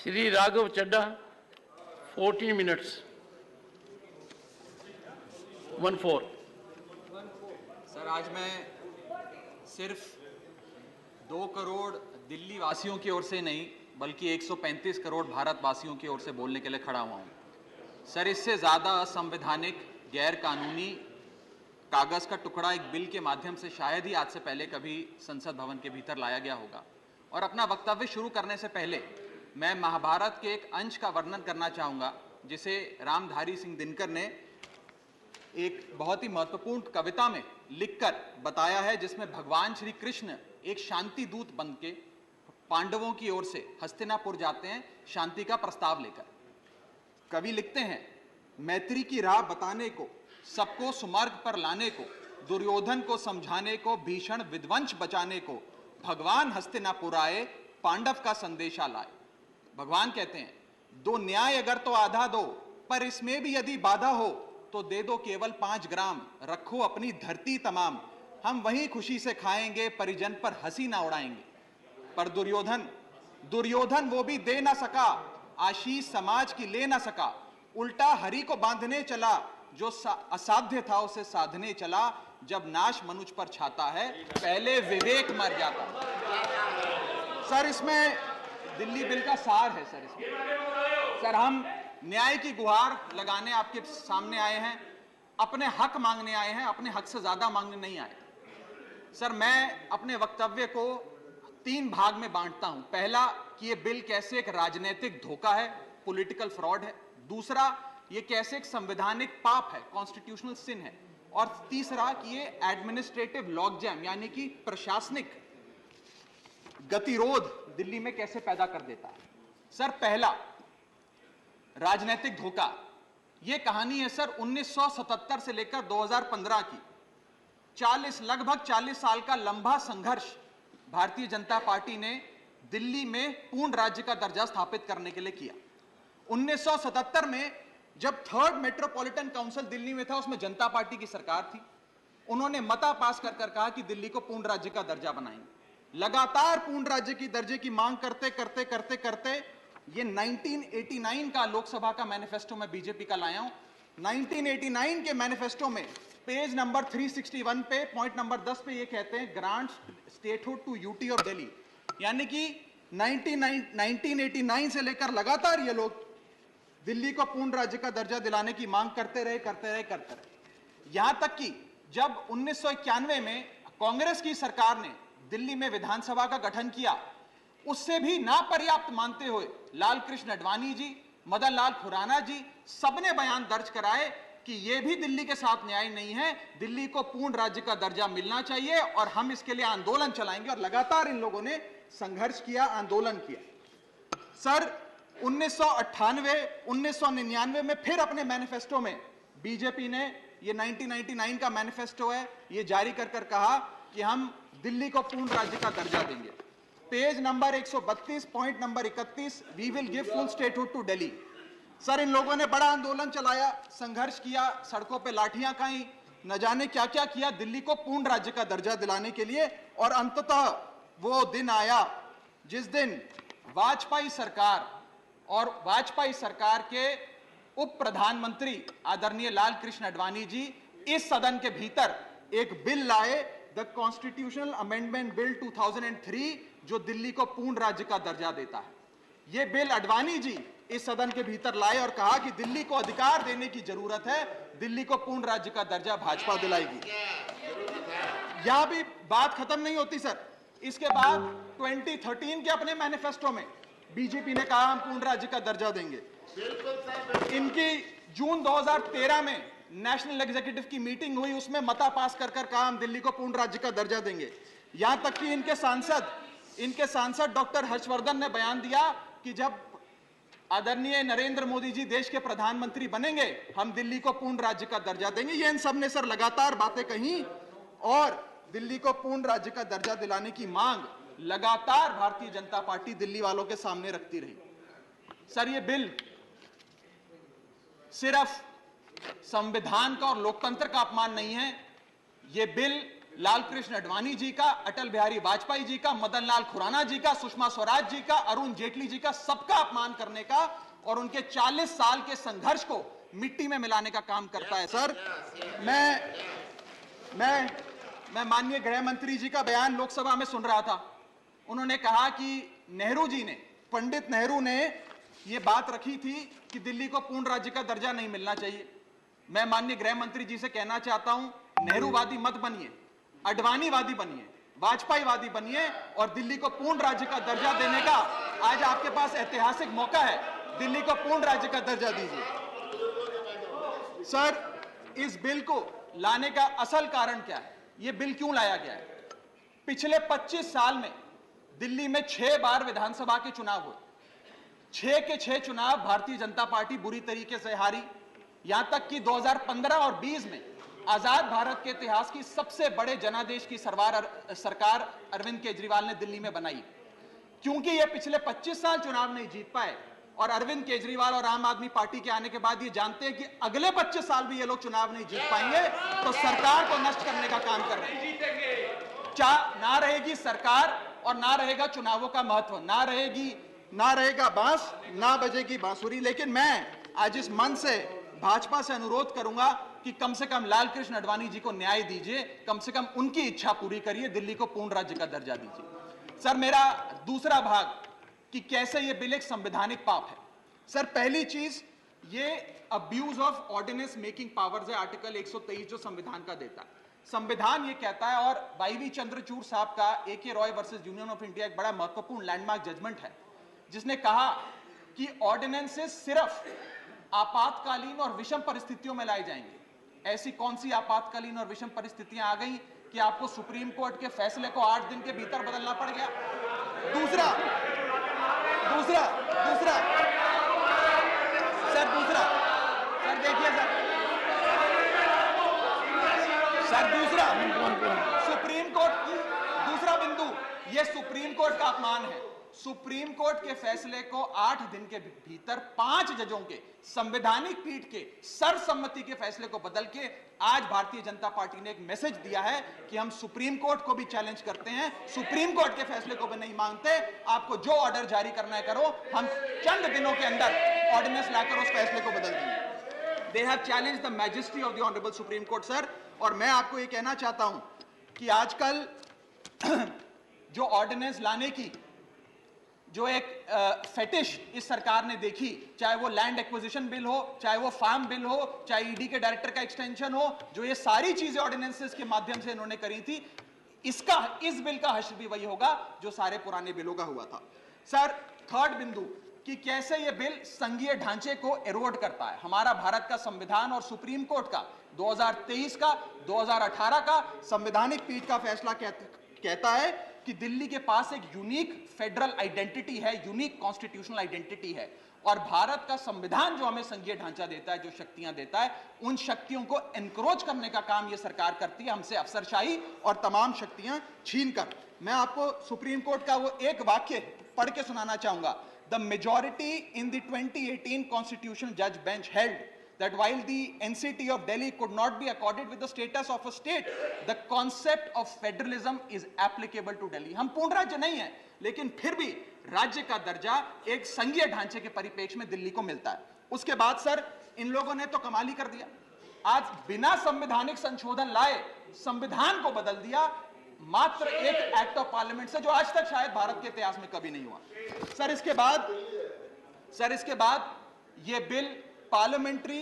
श्री राघव चड्डा 14 minutes 14। Sir, आज मैं सिर्फ 2 करोड़ दिल्ली वासियों की ओर से नहीं बल्कि 135 करोड़ भारतवासियों की ओर से बोलने के लिए खड़ा हुआ हूं। सर, इससे ज़्यादा असंवैधानिक, गैर कानूनी कागज़ का टुकड़ा एक बिल के माध्यम से शायद ही आज से पहले कभी संसद भवन के भीतर लाया गया होगा। और अपना वक्तव्य शुरू करने से पहले मैं महाभारत के एक अंश का वर्णन करना चाहूँगा जिसे रामधारी सिंह दिनकर ने एक बहुत ही महत्वपूर्ण कविता में लिखकर बताया है, जिसमें भगवान श्री कृष्ण एक शांति दूत बन के पांडवों की ओर से हस्तिनापुर जाते हैं शांति का प्रस्ताव लेकर। कवि लिखते हैं, मैत्री की राह बताने को, सबको सुमार्ग पर लाने को, दुर्योधन को समझाने को, भीषण विध्वंस बचाने को, भगवान हस्तिनापुर आए, पांडव का संदेशा लाए। भगवान कहते हैं, दो न्याय अगर तो आधा दो, पर इसमें भी यदि बाधा हो तो दे दो केवल 5 ग्राम, रखो अपनी धरती तमाम, हम वहीं खुशी से खाएंगे, परिजन पर हंसी ना उड़ाएंगे। पर दुर्योधन वो भी दे ना सका, आशीष समाज की ले ना सका, उल्टा हरि को बांधने चला, जो असाध्य था उसे साधने चला, जब नाश मनुष्य पर छाता है, पहले विवेक मर जाता। सर, इसमें दिल्ली बिल का सार है। सर, हम न्याय की गुहार लगाने आपके सामने आए हैं, अपने हक मांगने आए हैं, अपने हक से ज्यादा मांगने नहीं आए। सर, मैं अपने वक्तव्य को 3 भाग में बांटता हूं। पहला कि ये बिल कैसे एक राजनीतिक धोखा है, पॉलिटिकल फ्रॉड है। दूसरा, ये कैसे एक संवैधानिक पाप है, कॉन्स्टिट्यूशनल सिन है। और तीसरा कि ये एडमिनिस्ट्रेटिव लॉकजैम यानी कि प्रशासनिक गतिरोध दिल्ली में कैसे पैदा कर देता है। सर, पहला राजनीतिक धोखा, यह कहानी है सर 1977 से लेकर 2015 की। लगभग 40 साल का लंबा संघर्ष भारतीय जनता पार्टी ने दिल्ली में पूर्ण राज्य का दर्जा स्थापित करने के लिए किया। 1977 में जब 3rd मेट्रोपॉलिटन काउंसिल दिल्ली में था, उसमें जनता पार्टी की सरकार थी। उन्होंने मता पास कर कहा कि दिल्ली को पूर्ण राज्य का दर्जा बनाएंगे। लगातार पूर्ण राज्य की दर्जे की मांग करते करते ये 1989 का लोकसभा का मैनिफेस्टो में बीजेपी का लाया हूं। 1989 के मैनिफेस्टो में पेज नंबर 361 पे पॉइंट नंबर 10 पे ये कहते हैं, ग्रांट स्टेटहुड टू यूटी और दिल्ली। यानी कि 1989 से लेकर लगातार ये लोग दिल्ली को पूर्ण राज्य का दर्जा दिलाने की मांग करते रहे। यहां तक कि जब 1991 में कांग्रेस की सरकार ने दिल्ली में विधानसभा का गठन किया, उससे भी ना पर्याप्त मानते हुए लाल कृष्ण आडवाणी जी, मदन लाल खुराना जी सबने बयान दर्ज कराए कि यह भी दिल्ली के साथ न्याय नहीं है, दिल्ली को पूर्ण राज्य का दर्जा मिलना चाहिए और हम इसके लिए आंदोलन चलाएंगे। और लगातार इन लोगों ने संघर्ष किया, आंदोलन किया। सर, 1999 में फिर अपने मैनिफेस्टो में बीजेपी ने, ये 1999 का मैनिफेस्टो है, ये जारी कर कहा कि हम दिल्ली को पूर्ण राज्य का दर्जा देंगे। Page number 132 point number 31, we will give full statehood to Delhi. Sir, इन लोगों ने बड़ा आंदोलन चलाया, संघर्ष किया, सड़कों पे लाठियां खाई, न जाने क्या क्या किया दिल्ली को पूर्ण राज्य का दर्जा दिलाने के लिए। और अंततः वो दिन आया जिस दिन वाजपेयी सरकार के उप प्रधानमंत्री आदरणीय लाल कृष्ण आडवाणी जी इस सदन के भीतर एक बिल लाए, द कॉन्स्टिट्यूशनल अमेंडमेंट बिल 2003, जो दिल्ली को पूर्ण राज्य का दर्जा देता है। यह बिल आडवाणी जी इस सदन के भीतर लाए और कहा कि दिल्ली को अधिकार देने की जरूरत है, दिल्ली को पूर्ण राज्य का दर्जा भाजपा दिलाएगी। यहां भी बात खत्म नहीं होती सर। इसके बाद 2013 के अपने मैनिफेस्टो में बीजेपी ने कहा हम पूर्ण राज्य का दर्जा देंगे। इनकी जून 2013 में नेशनल एग्जीक्यूटिव की मीटिंग हुई, उसमें मता पास कर कहा हम दिल्ली को पूर्ण राज्य का दर्जा देंगे। यहां तक कि इनके सांसद डॉक्टर हर्षवर्धन ने बयान दिया कि जब आदरणीय नरेंद्र मोदी जी देश के प्रधानमंत्री बनेंगे, हम दिल्ली को पूर्ण राज्य का दर्जा देंगे। ये इन सब ने सर लगातार बातें कही और दिल्ली को पूर्ण राज्य का दर्जा दिलाने की मांग लगातार भारतीय जनता पार्टी दिल्ली वालों के सामने रखती रही। सर, ये बिल सिर्फ संविधान का और लोकतंत्र का अपमान नहीं है, यह बिल लालकृष्ण आडवाणी जी का, अटल बिहारी वाजपेयी जी का, मदन लाल खुराना जी का, सुषमा स्वराज जी का, अरुण जेटली जी का, सबका अपमान करने का और उनके 40 साल के संघर्ष को मिट्टी में मिलाने का काम करता है। सर, मैं माननीय गृह मंत्री जी का बयान लोकसभा में सुन रहा था। उन्होंने कहा कि नेहरू जी ने, पंडित नेहरू ने यह बात रखी थी कि दिल्ली को पूर्ण राज्य का दर्जा नहीं मिलना चाहिए। मैं माननीय गृह मंत्री जी से कहना चाहता हूं, नेहरूवादी मत बनिए, अडवाणीवादी बनिए, वाजपेयीवादी बनिए और दिल्ली को पूर्ण राज्य का दर्जा देने का आज आपके पास ऐतिहासिक मौका है। दिल्ली को पूर्ण राज्य का दर्जा दीजिए। सर, इस बिल को लाने का असल कारण क्या है? यह बिल क्यों लाया गया है? पिछले 25 साल में दिल्ली में 6 बार विधानसभा के चुनाव हुए। 6 के 6 चुनाव भारतीय जनता पार्टी बुरी तरीके से हारी। यहां तक कि 2015 और 20 में आजाद भारत के इतिहास की सबसे बड़े जनादेश की सरकार अरविंद केजरीवाल ने दिल्ली में बनाई। क्योंकि ये पिछले 25 साल चुनाव नहीं जीत पाए और अरविंद केजरीवाल और आम आदमी पार्टी के आने के बाद ये जानते हैं कि अगले 25 साल भी ये लोग चुनाव नहीं जीत पाएंगे, तो सरकार को नष्ट करने का काम कर रहे हैं। ना रहेगी सरकार और ना रहेगा चुनावों का महत्व, ना रहेगा बांस, ना बजेगी बांसुरी। लेकिन मैं आज इस मंच से भाजपा से अनुरोध करूंगा कि कम से कम लालकृष्ण आडवाणी जी को न्याय दीजिए, कम से कम उनकी इच्छा पूरी करिए, दिल्ली को पूर्ण राज्य का दर्जा दीजिए। सर, मेरा दूसरा भाग कि कैसे यह बिल एक संवैधानिक पाप है। सर, पहली चीज, ये abuse of ordinance making powers है, आर्टिकल 123 जो संविधान का देता है। संविधान ये कहता है, और वाईवी चंद्रचूड़ साहब का AK Roy versus union of India एक बड़ा महत्वपूर्ण लैंडमार्क जजमेंट है, जिसने कहा कि ऑर्डिनेंसेस सिर्फ आपातकालीन और विषम परिस्थितियों में लाए जाएंगे। ऐसी कौन सी आपातकालीन और विषम परिस्थितियां आ गई कि आपको सुप्रीम कोर्ट के फैसले को 8 दिन के भीतर बदलना पड़ गया? दूसरा सुप्रीम कोर्ट की दूसरा बिंदु, यह सुप्रीम कोर्ट का अपमान है। सुप्रीम कोर्ट के फैसले को 8 दिन के भीतर 5 जजों के संवैधानिक पीठ के सर्वसम्मति के फैसले को बदल के आज भारतीय जनता पार्टी ने एक मैसेज दिया है कि हम सुप्रीम कोर्ट को भी चैलेंज करते हैं, सुप्रीम कोर्ट के फैसले को भी नहीं मांगते। आपको जो ऑर्डर जारी करना है करो, हम चंद दिनों के अंदर ऑर्डिनेंस लाकर उस फैसले को बदल देंगे। They have challenged the majesty of the honourable supreme court. Sir, और मैं आपको ये कहना चाहता हूं कि आजकल जो ऑर्डिनेंस लाने की जो एक फेटिश इस सरकार ने देखी, चाहे वो लैंड एक्विजिशन बिल हो, चाहे वो फार्म बिल हो, चाहे ईडी के डायरेक्टर का एक्सटेंशन हो, जो ये सारी चीजें ऑर्डिनेंसेस के माध्यम से इन्होंने करी थी, इस बिल का हश्र भी वही होगा जो सारे पुराने बिलों का हुआ था। सर, थर्ड बिंदु कि कैसे ये बिल संघीय ढांचे को एरोड करता है। हमारा भारत का संविधान और सुप्रीम कोर्ट का 2023 का 2018 का संवैधानिक पीठ का फैसला कहता है कि दिल्ली के पास एक यूनिक फेडरल आइडेंटिटी है, यूनिक कॉन्स्टिट्यूशनल आइडेंटिटी है, और भारत का संविधान जो हमें संघीय ढांचा देता है, जो शक्तियां देता है, उन शक्तियों को एनक्रोच करने का काम यह सरकार करती है, हमसे अफसरशाही और तमाम शक्तियां छीनकर। मैं आपको सुप्रीम कोर्ट का वो एक वाक्य पढ़ के सुनाना चाहूंगा। The majority in the 2018 constitutional जज bench held that while the NCT of Delhi could not be accorded with the status of a state, the concept of federalism is applicable to Delhi. हम पूर्ण राज्य नहीं है, लेकिन फिर भी राज्य का दर्जा एक संघीय ढांचे के परिप्रेक्ष्य में दिल्ली को मिलता है। उसके बाद सर, इन लोगों ने तो कमाल ही कर दिया। आज बिना संवैधानिक संशोधन लाए संविधान को बदल दिया, मात्र एक एक्ट ऑफ पार्लियामेंट से, जो आज तक शायद भारत के इतिहास में कभी नहीं हुआ। सर, इसके बाद यह बिल पार्लियामेंट्री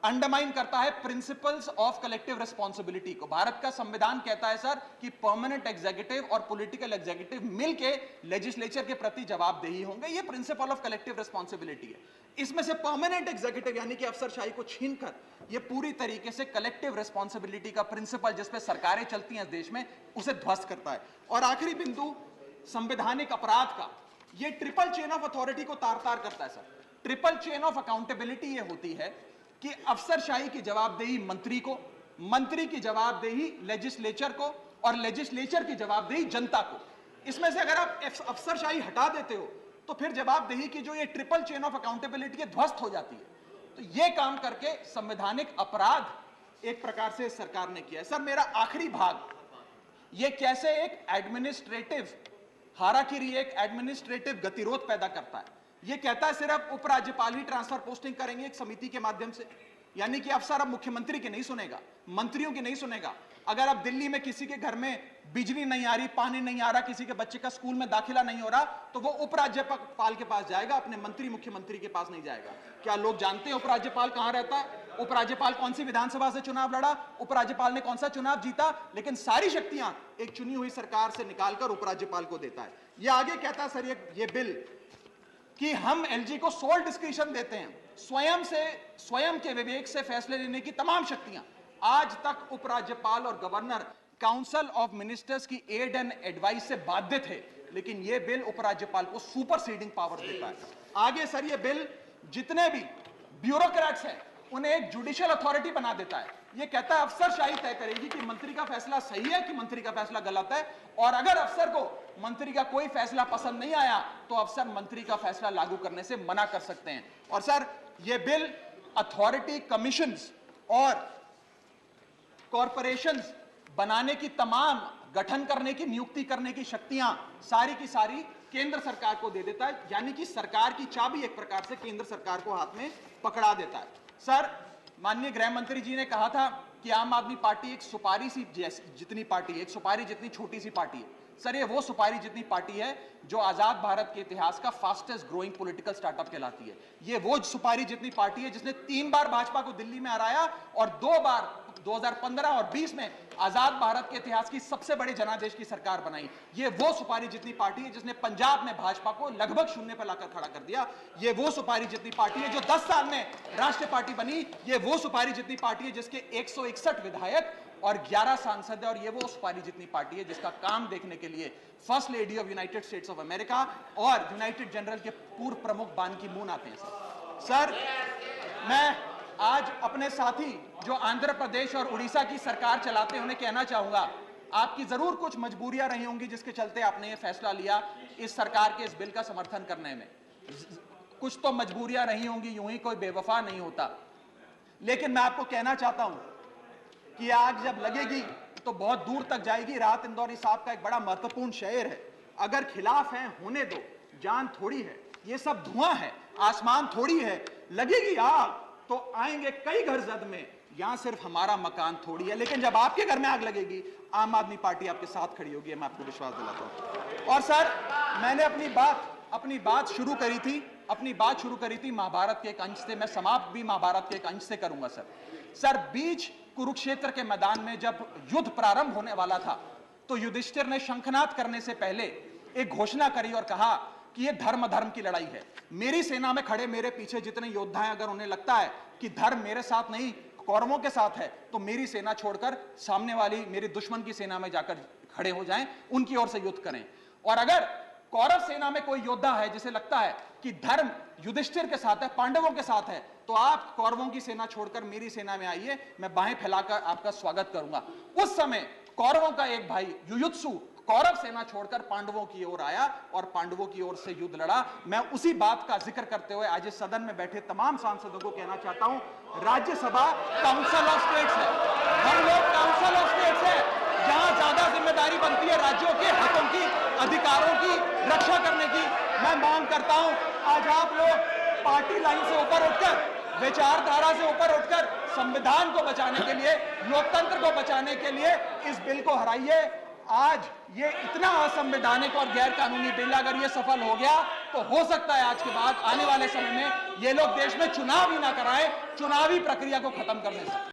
अंडरमाइन करता है प्रिंसिपल्स ऑफ कलेक्टिव रिस्पांसिबिलिटी को। भारत का संविधान कहता है सर कि परमानेंट एग्जीक्यूटिव और पॉलिटिकल एग्जीक्यूटिव मिलके लेजिस्लेचर के प्रति जवाबदेही होंगे। ये प्रिंसिपल ऑफ कलेक्टिव रिस्पांसिबिलिटी है। इसमें से परमानेंट एग्जीक्यूटिव यानी कि अफसरशाही को छीनकर ये पूरी तरीके से कलेक्टिव रिस्पांसिबिलिटी का प्रिंसिपल, जिस पे सरकारें चलती हैं इस देश में, उसे ध्वस्त करता है। और आखिरी बिंदु संवैधानिक अपराध का, ये ट्रिपल चेन ऑफ अथॉरिटी को तार तार करता है sir. Triple chain of accountability ये होती है कि अफसरशाही की जवाबदेही मंत्री को, मंत्री की जवाबदेही लेजिस्लेचर को, और लेजिस्लेचर की जवाबदेही जनता को। इसमें से अगर आप अफसरशाही हटा देते हो तो फिर जवाबदेही की जो ये ट्रिपल चेन ऑफ अकाउंटेबिलिटी ध्वस्त हो जाती है। तो ये काम करके संवैधानिक अपराध एक प्रकार से सरकार ने किया है। सर मेरा आखिरी भाग, ये कैसे एक एडमिनिस्ट्रेटिव हाराकिरी, एक एडमिनिस्ट्रेटिव गतिरोध पैदा करता है। ये कहता है सिर्फ उपराज्यपाल ही ट्रांसफर पोस्टिंग करेंगे एक समिति के माध्यम से, यानी कि अफसर अब मुख्यमंत्री के नहीं सुनेगा, मंत्रियों की नहीं सुनेगा। अगर अब दिल्ली में किसी के घर में बिजली नहीं आ रही, पानी नहीं आ रहा, किसी के बच्चे का स्कूल में दाखिला नहीं हो रहा, तो वो उपराज्यपाल के पास जाएगा, अपने मंत्री मुख्यमंत्री के पास नहीं जाएगा। क्या लोग जानते हैं उपराज्यपाल कहां रहता है? उपराज्यपाल कौन सी विधानसभा से चुनाव लड़ा, उपराज्यपाल ने कौन सा चुनाव जीता? लेकिन सारी शक्तियां एक चुनी हुई सरकार से निकालकर उपराज्यपाल को देता है। ये आगे कहता है सर ये बिल कि हम एलजी को सोल डिस्क्रिशन देते हैं, स्वयं के विवेक से फैसले लेने की तमाम शक्तियां। आज तक उपराज्यपाल और गवर्नर काउंसिल ऑफ मिनिस्टर्स की एड एंड एडवाइस से बाध्य थे, लेकिन यह बिल उपराज्यपाल को सुपरसीडिंग पावर देता है। आगे सर ये बिल जितने भी ब्यूरोक्रेट्स हैं उन्हें एक जुडिशियल अथॉरिटी बना देता है। यह कहता है अफसरशाही तय करेगी कि मंत्री का फैसला सही है कि मंत्री का फैसला गलत है, और अगर अफसर को मंत्री का कोई फैसला पसंद नहीं आया तो अफसर मंत्री का फैसला लागू करने से मना कर सकते हैं। और सर यह बिल अथॉरिटी, कमीशंस और कॉरपोरेशंस बनाने की, तमाम गठन करने की, नियुक्ति करने की शक्तियां सारी की सारी केंद्र सरकार को दे देता है, यानी कि सरकार की चाबी एक प्रकार से केंद्र सरकार को हाथ में पकड़ा देता है। सर माननीय गृह मंत्री जी ने कहा था कि आम आदमी पार्टी एक सुपारी सी जितनी पार्टी है, एक सुपारी जितनी छोटी सी पार्टी है। सर ये वो सुपारी जितनी पार्टी है जो आजाद भारत के इतिहास का फास्टेस्ट ग्रोइंग पॉलिटिकल स्टार्टअप कहलाती है। ये वो सुपारी जितनी पार्टी है जिसने 3 बार भाजपा को दिल्ली में हराया और 2 बार 2015 और 20 में आजाद भारत के इतिहास की सबसे बड़ी जनादेश की सरकार बनाई। ये वो सुपारी जितनी पार्टी है जिसने पंजाब में भाजपा को लगभग शून्य पर लाकर खड़ा कर दिया। ये वो सुपारी जितनी पार्टी है जो 10 साल में राष्ट्रीय पार्टी बनी। ये वो सुपारी जितनी पार्टी है जिसके 161 विधायक और 11 सांसद है। और ये वो सुपारी जितनी पार्टी है जिसका काम देखने के लिए first lady of United states of America और यूनाइटेड जनरल के पूर्व प्रमुख बान की मून आते हैं। सर मैं आज अपने साथी जो आंध्र प्रदेश और उड़ीसा की सरकार चलाते हैं उन्हें कहना चाहूंगा, आपकी जरूर कुछ मजबूरियां रही होंगी जिसके चलते आपने ये फैसला लिया इस सरकार के इस बिल का समर्थन करने में। कुछ तो मजबूरियां रही होंगी, यूं ही कोई बेवफा नहीं होता। लेकिन मैं आपको कहना चाहता हूं कि आग जब लगेगी तो बहुत दूर तक जाएगी। राहत इंदौरी साहब का एक बड़ा महत्वपूर्ण शेर है, अगर खिलाफ हैं होने दो, जान थोड़ी है, ये सब धुआं है, आसमान थोड़ी है, लगेगी आग तो आएंगे कई घर जद में, यहां सिर्फ हमारा मकान थोड़ी है। लेकिन जब आपके घर में आग लगेगी आम आदमी पार्टी आपके साथ खड़ी होगी, मैं आपको विश्वास दिलाता हूं। और सर मैंने अपनी बात शुरू करी थी महाभारत के एक अंश से, मैं समाप्त भी महाभारत के एक अंश से करूंगा। सर बीच कुरुक्षेत्र के मैदान में जब युद्ध प्रारंभ होने वाला था तो युधिष्ठिर ने शंखनाद करने से पहले एक घोषणा करी और कहा कि यह धर्म की लड़ाई है। मेरी सेना में खड़े मेरे पीछे जितने योद्धा हैं, अगर उन्हें लगता है कि धर्म मेरे साथ नहीं कौरवों के साथ है तो मेरी सेना छोड़कर सामने वाली मेरे दुश्मन की सेना में जाकर खड़े हो जाएं, उनकी ओर से युद्ध करें। और अगर कौरव सेना में कोई योद्धा है जिसे लगता है कि धर्म युधिष्ठिर के साथ है, पांडवों के साथ है, तो आप कौरवों की सेना छोड़कर मेरी सेना में आइए, मैं बाहें फैलाकर आपका स्वागत करूंगा। उस समय कौरवों का एक भाई युयुत्सु कौरव सेना छोड़कर पांडवों की ओर आया और पांडवों की ओर से युद्ध लड़ा। मैं उसी बात का जिक्र करते हुए आज इस सदन में बैठे तमाम सांसदों को कहना चाहता हूं, राज्यसभा काउंसिल ऑफ स्टेट्स है, हम लोग काउंसिल ऑफ स्टेट्स है, जहां ज्यादा जिम्मेदारी बनती है राज्यों के हकों की, अधिकारों की रक्षा करने की। मैं मांग करता हूं आज आप लोग पार्टी लाइन से ऊपर उठकर, विचारधारा से ऊपर उठकर संविधान को बचाने के लिए, लोकतंत्र को बचाने के लिए इस बिल को हराइए। आज ये इतना असंवैधानिक और गैर कानूनी बिल अगर ये सफल हो गया तो हो सकता है आज के बाद आने वाले समय में ये लोग देश में चुनाव ही ना कराएं, चुनावी प्रक्रिया को खत्म करने से।